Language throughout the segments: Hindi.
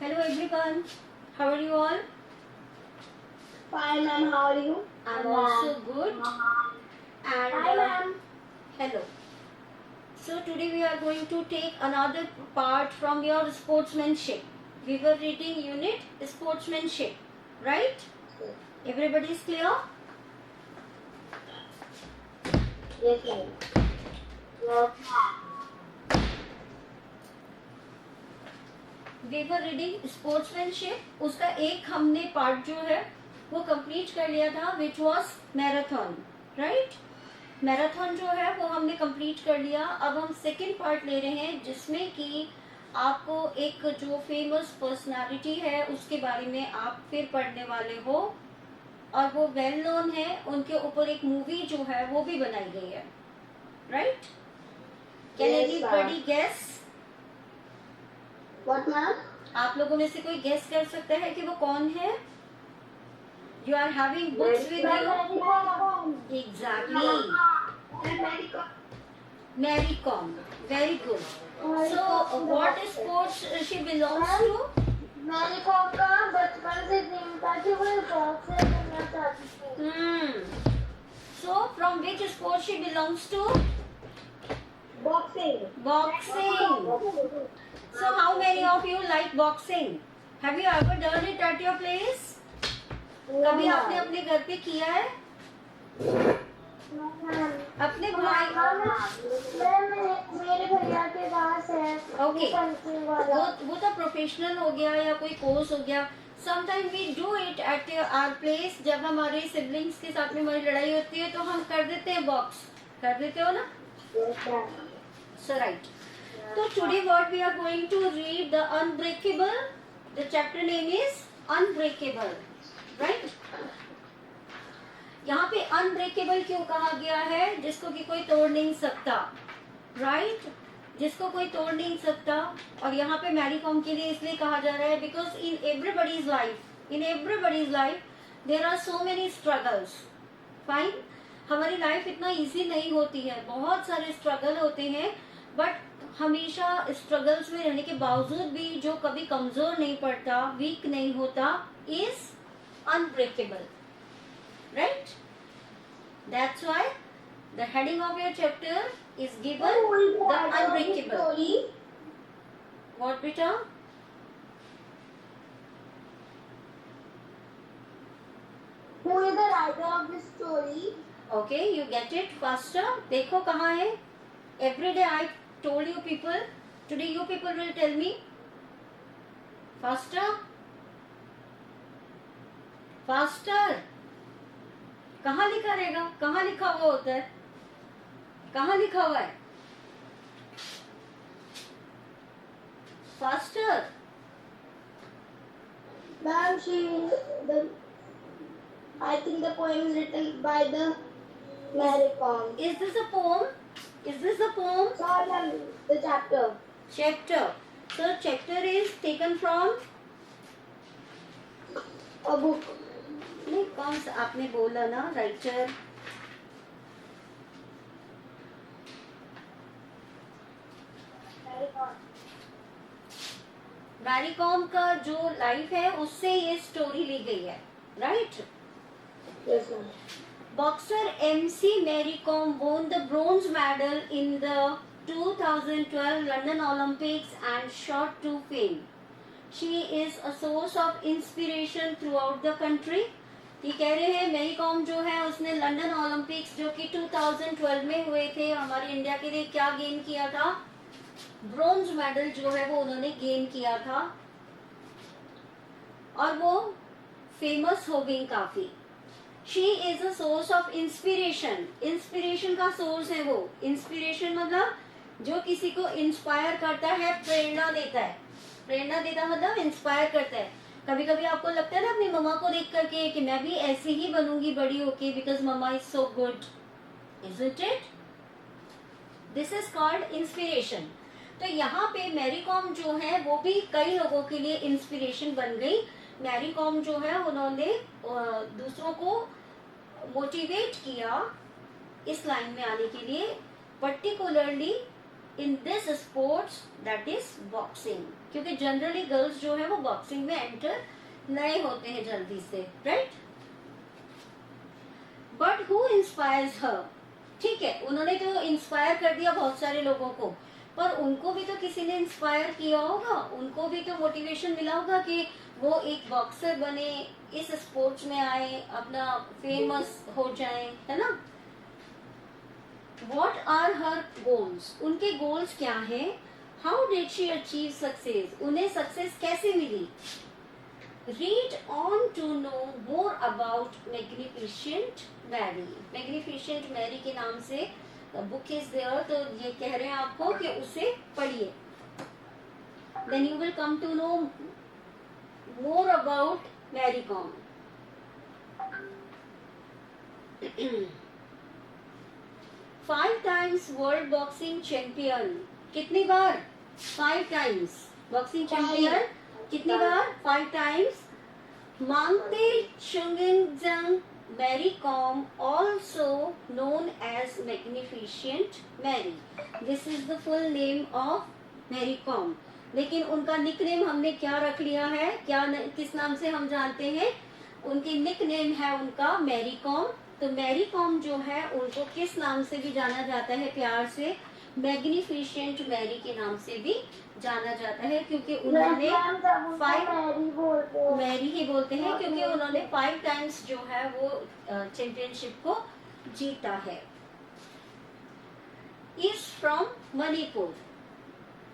Hello everyone. How are you all? Fine, ma'am. How are you? I'm also good. And Hi, ma'am. hello. So today we are going to take another part from your sportsmanship. We were reading unit sportsmanship, right? Everybody is clear? Yes, ma'am. Yes, ma'am. We were reading sportsmanship. उसका एक हमने पार्ट जो है वो कंप्लीट कर लिया था, which was marathon, right? Marathon जो है वो हमने कंप्लीट कर लिया. अब हम सेकेंड पार्ट ले रहे हैं जिसमें कि आपको एक जो फेमस पर्सनालिटी है उसके बारे में आप फिर पढ़ने वाले हो, और वो वेल नोन है. उनके ऊपर एक मूवी जो है वो भी बनाई गई है, right? Can anybody guess? What, ma'am? आप लोगों में से कोई गेस कर सकता है कि वो कौन है? You are having books with you. Exactly, Mary Kom. Very good. So what sports she belongs to? Mary Kom का बचपन से ड्रीम था कि वो बॉक्सर बनना चाहती थी. So from which sport she belongs to? Boxing. Boxing. So how many of you like boxing? Have you ever done it at your place? कभी आपने अपने घर पे किया है? अपने भाई? मेरे भैया के पास है. Okay. वो तो प्रोफेशनल हो गया या कोई कोर्स हो गया. Sometimes we do it at our place. जब हमारे सिबलिंग्स के साथ में हमारी लड़ाई होती है तो हम कर देते हैं बॉक्स. कर देते हो ना? So right. So today what we are going to read the Unbreakable. The chapter name is Unbreakable, right? यहाँ पे अनब्रेकेबल क्यों कहा गया है? जिसको कि कोई तोड़ नहीं सकता, राइट? जिसको कोई तोड़ नहीं सकता. और यहाँ पे मैरी कॉम के लिए इसलिए कहा जा रहा है because in everybody's life there are so many struggles. Fine, हमारी लाइफ इतना इजी नहीं होती है, बहुत सारे स्ट्रगल होते हैं, बट हमेशा स्ट्रगल्स में रहने के बावजूद भी जो कभी कमजोर नहीं पड़ता, वीक नहीं होता, is unbreakable, right? That's why the heading of your chapter is given the Unbreakable. What beta? Who is the writer of this story? Okay, you get it faster. देखो कहाँ है? Every day I told you people. Today you people will tell me. Faster. Faster. कहाँ लिखा रहेगा? कहाँ लिखा हुआ होता है? कहाँ लिखा हुआ है? Faster. Ma'am, I think the poem is written by the Mary Kom. Is this a poem? Is this a poem? Sorry, ma'am, the chapter. Chapter. So chapter is taken from A book. नहीं, कौन सा आपने बोला ना राइटर? मैरी कॉम का जो लाइफ है उससे ये स्टोरी ली गई है, right? Yes, ma'am. Boxer MC Mary Kom won the bronze medal in the 2012 London Olympics and shot to fame. She is a source of inspiration throughout the country. ये कह रहे हैं मैरी कॉम जो है उसने लंदन ओलंपिक्स जो कि 2012 में हुए थे हमारे इंडिया के लिए क्या गेन किया था? ब्रोंज मेडल जो है वो उन्होंने गेन किया था, और वो फेमस हो गई काफी. She is a source of inspiration. Inspiration का सोर्स है वो. इंस्पिरेशन मतलब जो किसी को इंस्पायर करता है, प्रेरणा देता है. प्रेरणा देता मतलब इंस्पायर करता है. कभी कभी आपको लगता है ना अपनी मम्मा को देख करके कि मैं भी ऐसे ही बनूंगी बड़ी होके, because mama is so good, isn't it? This is called inspiration. तो यहाँ पे मैरी कॉम जो है वो भी कई लोगों के लिए इंस्पिरेशन बन गई. मैरी कॉम जो है उन्होंने दूसरों को मोटिवेट किया इस लाइन में आने के लिए, particularly in this sports that is boxing, क्योंकि जनरली गर्ल्स जो है वो बॉक्सिंग में एंटर नए होते हैं जल्दी से, राइट। बट हु इंस्पायर्स हर, ठीक है, उन्होंने तो इंस्पायर कर दिया बहुत सारे लोगों को, पर उनको भी तो किसी ने इंस्पायर किया होगा, उनको भी तो मोटिवेशन मिला होगा कि वो एक बॉक्सर बने, इस स्पोर्ट्स में आए, अपना फेमस हो जाए, है ना। What are her goals? उनके गोल्स क्या हैं? How did she achieve success? उन्हें सक्सेस कैसे मिली? Read on to know more about Magnificent Mary. Magnificent Mary के नाम से बुक इज देयर, तो ये कह रहे हैं आपको कि उसे पढ़िए। Then you will come to know more about Mary Kom. 5 times world boxing champion, कितनी बार? 5 टाइम्स बॉक्सिंग चैंपियन, कितनी बार? 5 times. Mangte Chungneijang Mary Kom, also known as magnificent Mary. This is the full name of Mary Kom, लेकिन उनका निकनेम हमने क्या रख लिया है, किस नाम से हम जानते हैं? उनकी निकनेम है उनका मैरी कॉम। तो मैरी कॉम जो है उनको किस नाम से भी जाना जाता है प्यार से? मैग्निफिशेंट मैरी के नाम से भी जाना जाता है, क्योंकि उन्होंने 5 मैरी ही बोलते हैं, क्योंकि उन्होंने 5 टाइम्स जो है वो चैंपियनशिप को जीता है। इज फ्रॉम मणिपुर,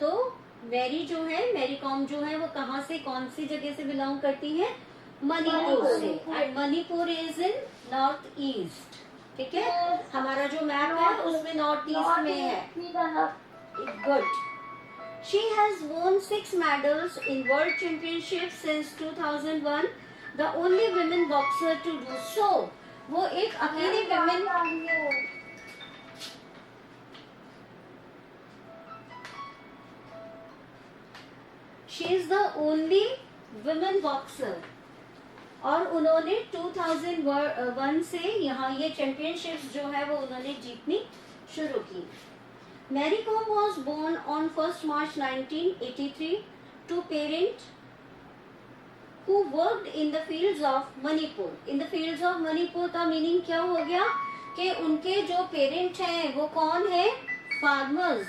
तो मैरी जो है, मैरी कॉम जो है वो कहाँ से, कौन सी जगह से बिलोंग करती है? मणिपुर से। And Manipur is in north east, ठीक है, हमारा जो मैप है उसमें नॉर्थ ईस्ट में है। Good. She has won 6 medals in world championship since 2001, the only women boxer to do so. वो एक अकेली women, she is the only women boxer, और उन्होंने 2001 से यहाँ ये चैंपियनशिप्स जो है वो उन्होंने जीतनी शुरू की। Mary Kom was born on 1 March 1983 to parent who worked in the fields of Manipur. In the fields of Manipur का मीनिंग क्या हो गया कि उनके जो पेरेंट हैं वो कौन है? Farmers,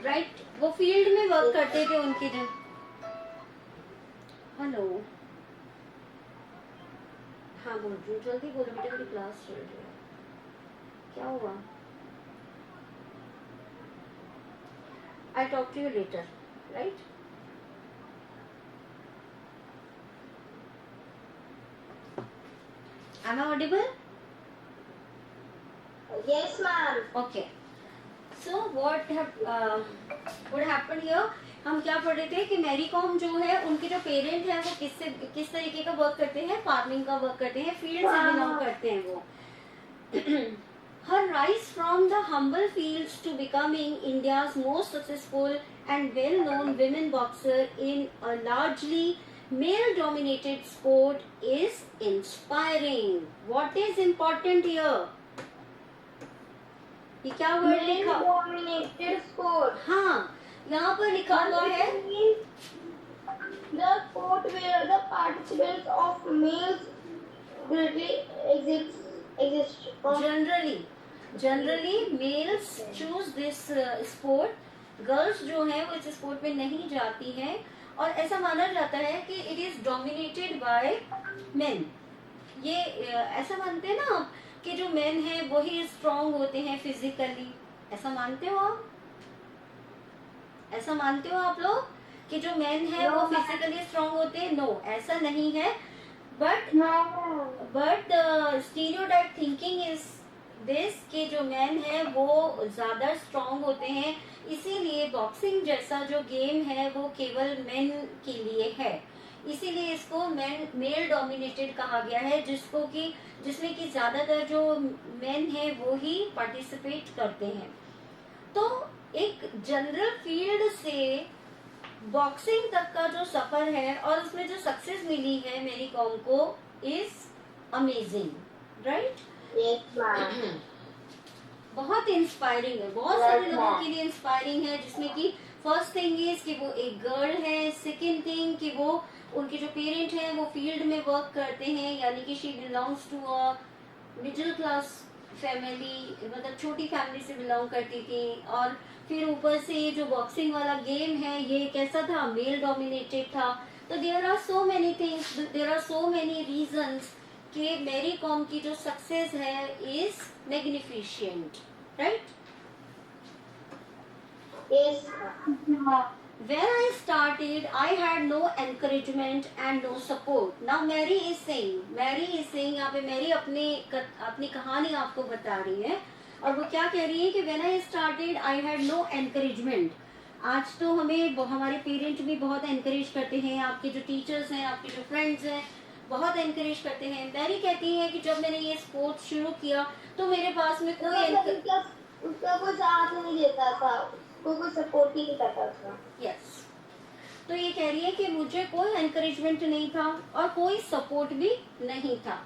right. वो फील्ड में वर्क करते थे उनके जो। हेलो, हाँ बोल रही हूँ, जल्दी बोलो बेटा, मेरी क्लास चल रही है। क्या हुआ? I talk to you later, right. Am I audible? Yes, ma'am. Okay. So what happened here? हम क्या पढ़ रहे थे कि मैरी कॉम जो है उनके जो पेरेंट है वो किस तरीके का वर्क करते हैं? फार्मिंग का वर्क करते हैं, फील्ड से बिलोंग करते हैं वो। Her rise from the humble fields to becoming India's most successful and well-known women boxer in a largely male-dominated sport is inspiring. What is important here? ये क्या वर्ड लिखा? Male-dominated sport. हाँ, यहाँ पर लिखा हुआ है the sport where the participants of males greatly exist. Generally males choose this sport, girls जो है वो इस स्पोर्ट में नहीं जाती हैं, और ऐसा माना जाता है कि it is dominated by main. ये ऐसा मानते हैं ना आप कि जो मेन है वही स्ट्रांग होते हैं फिजिकली, ऐसा मानते हो आप? ऐसा मानते हो आप लोग कि जो मेन है वो फिजिकली स्ट्रांग होते हैं? नो, ऐसा नहीं है। But stereotype thinking is this कि जो मेन है वो ज्यादा स्ट्रांग होते हैं, इसीलिए बॉक्सिंग जैसा जो गेम है वो केवल मेन के लिए है, इसीलिए इसको मेल डोमिनेटेड कहा गया है, जिसमें कि ज्यादातर जो मेन है वो ही पार्टिसिपेट करते हैं। तो एक जनरल फील्ड से बॉक्सिंग तक का जो सफर है और उसमें जो सक्सेस मिली है मेरी कॉम को is amazing, right. Yes, ma'am. बहुत इंस्पायरिंग है, बहुत सारे लोगों के लिए इंस्पायरिंग है, जिसमें कि फर्स्ट थिंग इज कि वो एक गर्ल है, सेकंड थिंग कि वो उनके जो पेरेंट हैं वो फील्ड में वर्क करते हैं, यानी कि she belongs to a middle class family, मतलब छोटी फैमिली से बिलोंग करती थी। और फिर ऊपर से जो बॉक्सिंग वाला गेम है ये कैसा था, मेल डोमिनेटेड था। तो there are so many things, there are so many reasons कि मैरी कॉम की जो सक्सेस है is magnificent, right? Yes. When I started, I had no encouragement and no support. Now Mary is saying यहाँ पे मैरी अपनी कहानी आपको बता रही है, और वो क्या कह रही है कि when I started, I had no encouragement. आज तो हमारे पेरेंट भी बहुत एनकरेज करते हैं, आपके जो टीचर्स हैं, आपके जो फ्रेंड्स हैं, बहुत एनकरेज करते हैं। मैरी कहती है कि जब मैंने ये स्पोर्ट्स शुरू किया तो मेरे पास में उसका कोई साथ नहीं देता था, कोई सपोर्ट ही नहीं करता था। यस, तो ये कह रही है कि मुझे कोई एनकरेजमेंट नहीं था और कोई सपोर्ट भी नहीं था।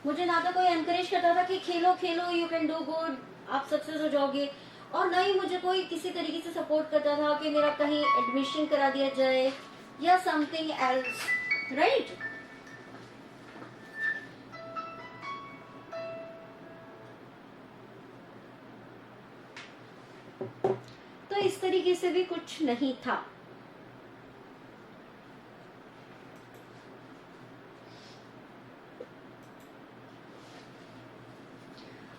मुझे ना तो कोई एनकरेज करता था कि खेलो खेलो, यू कैन डू गुड, आप सक्सेस हो जाओगे, और ना ही मुझे कोई किसी तरीके से सपोर्ट करता था कि मेरा कहीं एडमिशन करा दिया जाए या समथिंग एल्स, राइट? तो इस तरीके से भी कुछ नहीं था।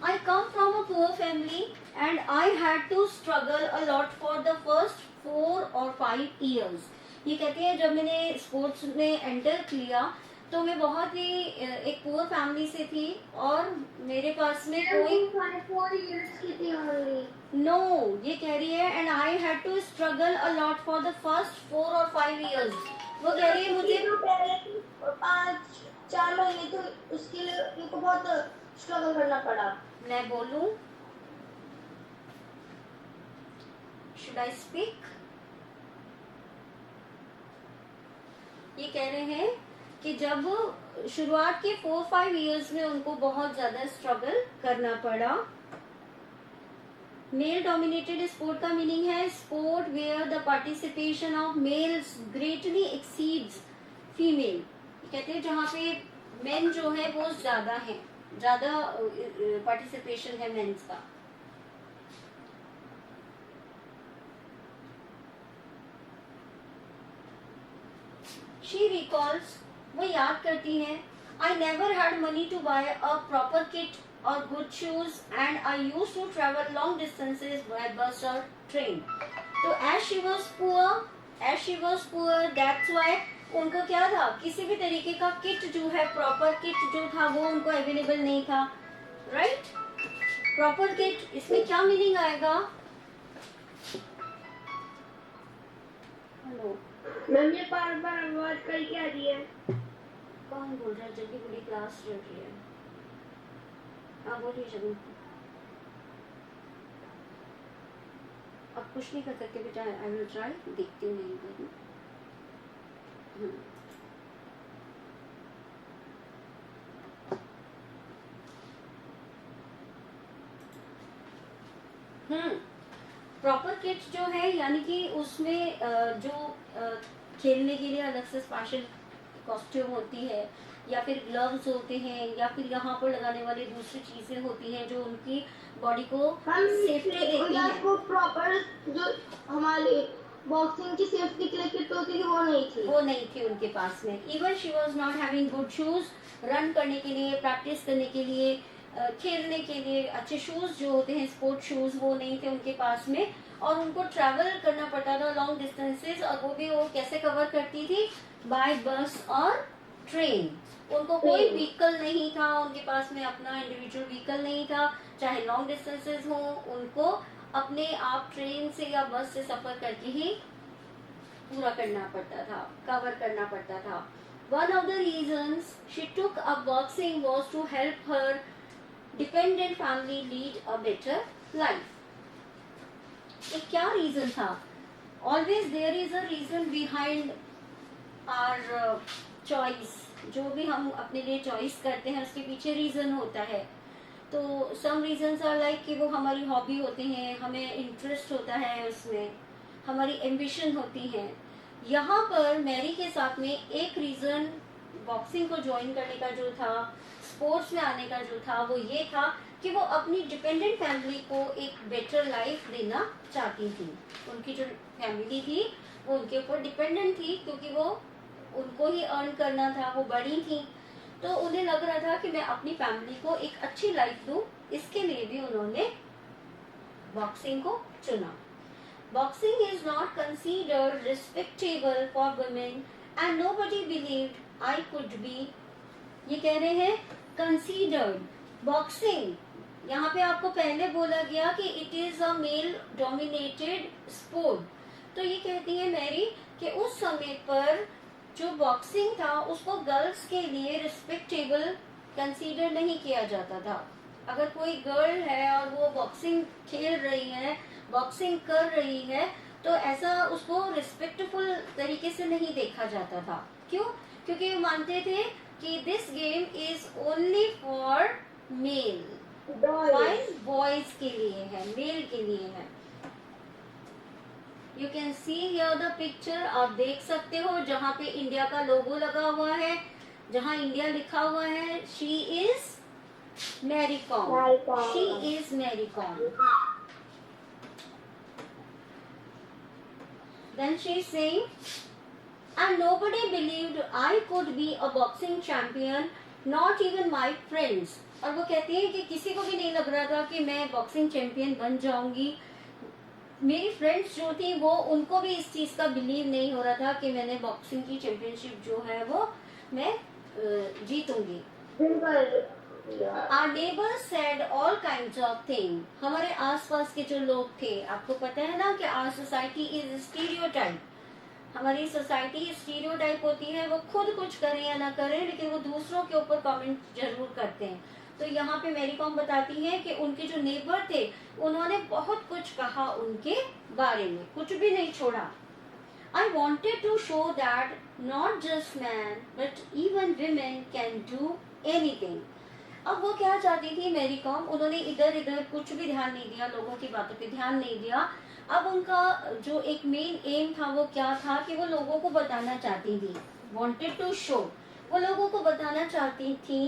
I come from a poor family and I had to struggle a lot for the first 4 or 5 years. ये कहती है जब मैंने स्पोर्ट्स में एंटर किया तो मैं बहुत ही एक पुअर फैमिली से थी और मेरे पास में कोई 4 years की थी only. नो, ये कह रही है and I had to struggle a lot for the first 4 और 5 years. वो कह रही है मुझे 5-4 महीने तो उसके लिए उनको बहुत स्ट्रगल करना पड़ा। मैं बोलूं, शुड आई स्पीक? ये कह रहे हैं कि जब शुरुआत के 4-5 years में उनको बहुत ज्यादा स्ट्रगल करना पड़ा। मेल डोमिनेटेड स्पोर्ट का मीनिंग है sport where the participation of males greatly exceeds female. कहते हैं जहाँ पे मेन जो है वो ज्यादा है, ज्यादा पार्टिसिपेशन है मेंस का। शी रिकॉल्स, वो याद करती हैं, I never had money to buy a proper kit or good shoes and I used to travel long distances by bus or train. तो as she was poor, that's why उनको क्या था, किसी भी तरीके का किट जो है, प्रॉपर किट जो था वो उनको अवेलेबल नहीं था, राइट? प्रॉपर किट, इसमें क्या मीनिंग आएगा? हेलो मैम, ये बार-बार आवाज कल क्या रही है? कौन बोल रहा है? जल्दी पूरी क्लास चल रही है। हाँ बोलिए जरूर। अब कुछ नहीं कर सकते बेटा, आई विल ट्राई, देखती हूँ नहीं करूँ। प्रॉपर किट जो है यानी कि उसमें जो खेलने के लिए अलग से स्पेशल कॉस्ट्यूम होती है, या फिर ग्लव्स होते हैं, या फिर यहाँ पर लगाने वाली दूसरी चीजें होती हैं जो उनकी बॉडी को सेफ्टी देती हैं। वो प्रॉपर जो हमारी बॉक्सिंग की सेफ्टी के लिए किट होती थी वो नहीं थी उनके पास में। Even she was not having good shoes, run करने के लिए, प्रैक्टिस करने के लिए, खेलने के लिए अच्छे शूज जो होते हैं स्पोर्ट शूज, वो नहीं थे उनके पास में, और उनको ट्रैवल करना पड़ता था लॉन्ग डिस्टेंसेस, और वो भी वो कैसे कवर करती थी? बाय बस और ट्रेन। उनको कोई व्हीकल नहीं था, उनके पास में अपना इंडिविजुअल व्हीकल नहीं था, चाहे लॉन्ग डिस्टेंसेस हो, उनको अपने आप ट्रेन से या बस से सफर करके ही पूरा करना पड़ता था, कवर करना पड़ता था। One of the reasons she took up boxing was to help her dependent family lead a better life. एक क्या रीजन था? Always there is a reason behind our choice. जो भी हम अपने लिए चॉइस करते हैं उसके पीछे रीजन होता है। तो सम रीजंस आर लाइक कि वो हमारी हॉबी होती हैं, हमें इंटरेस्ट होता है उसमें, हमारी एम्बिशन होती है। यहाँ पर मैरी के साथ में एक रीजन बॉक्सिंग को ज्वाइन करने का जो था, स्पोर्ट्स में आने का जो था, वो ये था कि वो अपनी डिपेंडेंट फैमिली को एक बेटर लाइफ देना चाहती थी। उनकी जो फैमिली थी वो उनके ऊपर डिपेंडेंट थी, क्योंकि वो उनको ही अर्न करना था, वो बड़ी थी, तो उन्हें लग रहा था कि मैं अपनी फैमिली को एक अच्छी लाइफ दूं। इसके लिए भी उन्होंने बॉक्सिंग को चुना। Boxing is not considered respectable for women and nobody believed I could be. ये कह रहे हैं कंसीडर्ड बॉक्सिंग। यहाँ पे आपको पहले बोला गया कि it is a mail dominated sport. तो ये कहती है मैरी कि उस समय पर जो बॉक्सिंग था उसको गर्ल्स के लिए रिस्पेक्टेबल कंसीडर नहीं किया जाता था। अगर कोई गर्ल है और वो बॉक्सिंग खेल रही है, बॉक्सिंग कर रही है, तो ऐसा उसको रिस्पेक्टफुल तरीके से नहीं देखा जाता था। क्यों? क्योंकि वो मानते थे कि this game is only for male, boys के लिए है, मेल के लिए है। You can see here the picture, आप देख सकते हो जहाँ पे इंडिया का लोगो लगा हुआ है, जहाँ इंडिया लिखा हुआ है। She is Mary Kom, she is Mary Kom. Then she is saying, and nobody believed I could be a boxing champion, not even my friends. और वो कहती है कि किसी को भी नहीं लग रहा था कि मैं बॉक्सिंग चैंपियन बन जाऊंगी। मेरी फ्रेंड्स जो थी वो, उनको भी इस चीज का बिलीव नहीं हो रहा था कि मैंने बॉक्सिंग की चैंपियनशिप जो है वो मैं जीतूंगी। Our neighbors said all kinds of things. हमारे आसपास के जो लोग थे, आपको पता है ना कि our society is stereotype. हमारी सोसाइटी स्टीरियोटाइप होती है, वो खुद कुछ करें या ना करें लेकिन वो दूसरों के ऊपर कमेंट जरूर करते हैं। तो यहाँ पे मैरी कॉम बताती है कि उनके जो नेबर थे उन्होंने बहुत कुछ कहा उनके बारे में, कुछ भी नहीं छोड़ा। I wanted to show that not just men but even women can do anything. अब वो क्या चाहती थी मैरी कॉम, उन्होंने इधर इधर कुछ भी ध्यान नहीं दिया, लोगों की बातों पे ध्यान नहीं दिया। अब उनका जो एक मेन एम था वो क्या था कि वो लोगों को बताना चाहती थी, wanted to show, वो लोगों को बताना चाहती थी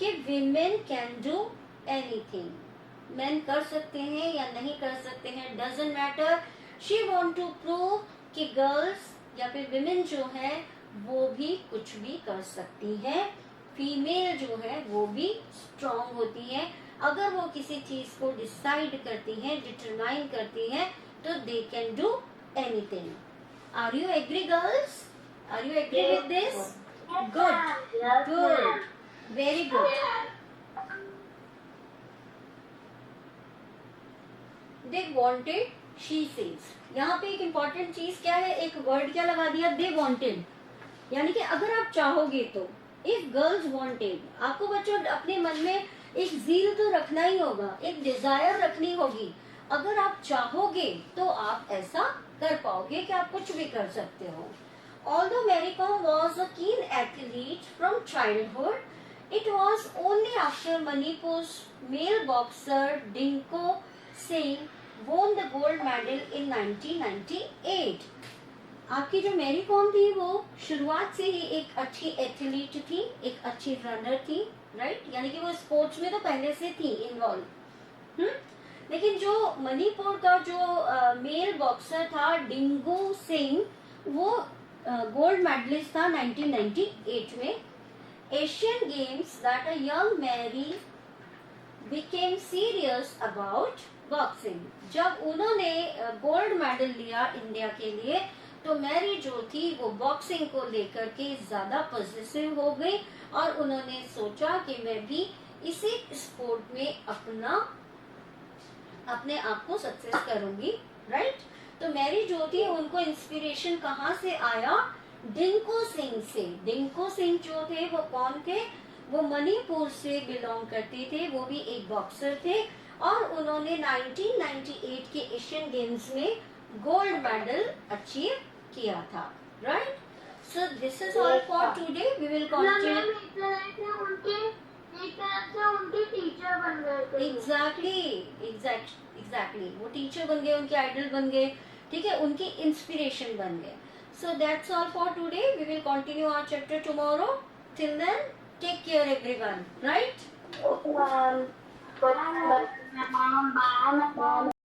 कि women can do anything, men कर सकते हैं या नहीं कर सकते हैं, doesn't matter. She want to prove कि गर्ल्स या फिर women जो है वो भी कुछ भी कर सकती है। फीमेल जो है वो भी स्ट्रॉन्ग होती है, अगर वो किसी चीज को डिसाइड करती है, डिटरमाइन करती है, तो they can do anything. Are you agree girls? Are you agree with this? Good, good, very good. They wanted, she says. यहाँ पे एक इम्पॉर्टेंट चीज क्या है, एक वर्ड क्या लगा दिया, दे वांटेड, यानी कि अगर आप चाहोगे तो। इफ गर्ल्स वांटेड, आपको बच्चों अपने मन में एक ज़ील तो रखना ही होगा, एक डिजायर रखनी होगी। अगर आप चाहोगे तो आप ऐसा कर पाओगे कि आप कुछ भी कर सकते हो। Although Mary Kom was a keen athlete from childhood, it was only after Manipur's male boxer Dinko Singh won the gold medal in 1998. आपकी जो मैरी कॉम थी वो शुरुआत से ही एक अच्छी एथलीट थी, एक अच्छी रनर थी, राइट? यानी कि वो स्पोर्ट्स में तो पहले से थी इन्वॉल्व। लेकिन जो मणिपुर का जो मेल बॉक्सर था डिंगो सिंह, वो गोल्ड मेडलिस्ट था 1998 में। Asian Games that a young Mary became serious about boxing. जब उन्होंने गोल्ड मेडल लिया इंडिया के लिए, तो मैरी जो थी वो बॉक्सिंग को लेकर के ज्यादा पॉजिटिव हो गई और उन्होंने सोचा कि मैं भी इसी स्पोर्ट में अपने आप को सक्सेस करूंगी, राइट? तो मैरी जो थी उनको इंस्पिरेशन कहाँ से आया? डिंको सिंह से। डिंको सिंह जो थे वो कौन थे? वो मणिपुर से बिलोंग करते थे, वो भी एक बॉक्सर थे और उन्होंने 1998 के एशियन गेम्स में गोल्ड मेडल अचीव किया था, right? So this is all for today, we will continue. एक तरह से उनके टीचर बन गए थे। एग्जैक्टली वो टीचर बन गए, उनके आइडल बन गए, ठीक है, उनकी इंस्पिरेशन बन गए. So that's all for today. We will continue our chapter tomorrow. Till then, take care everyone. Right? Bye.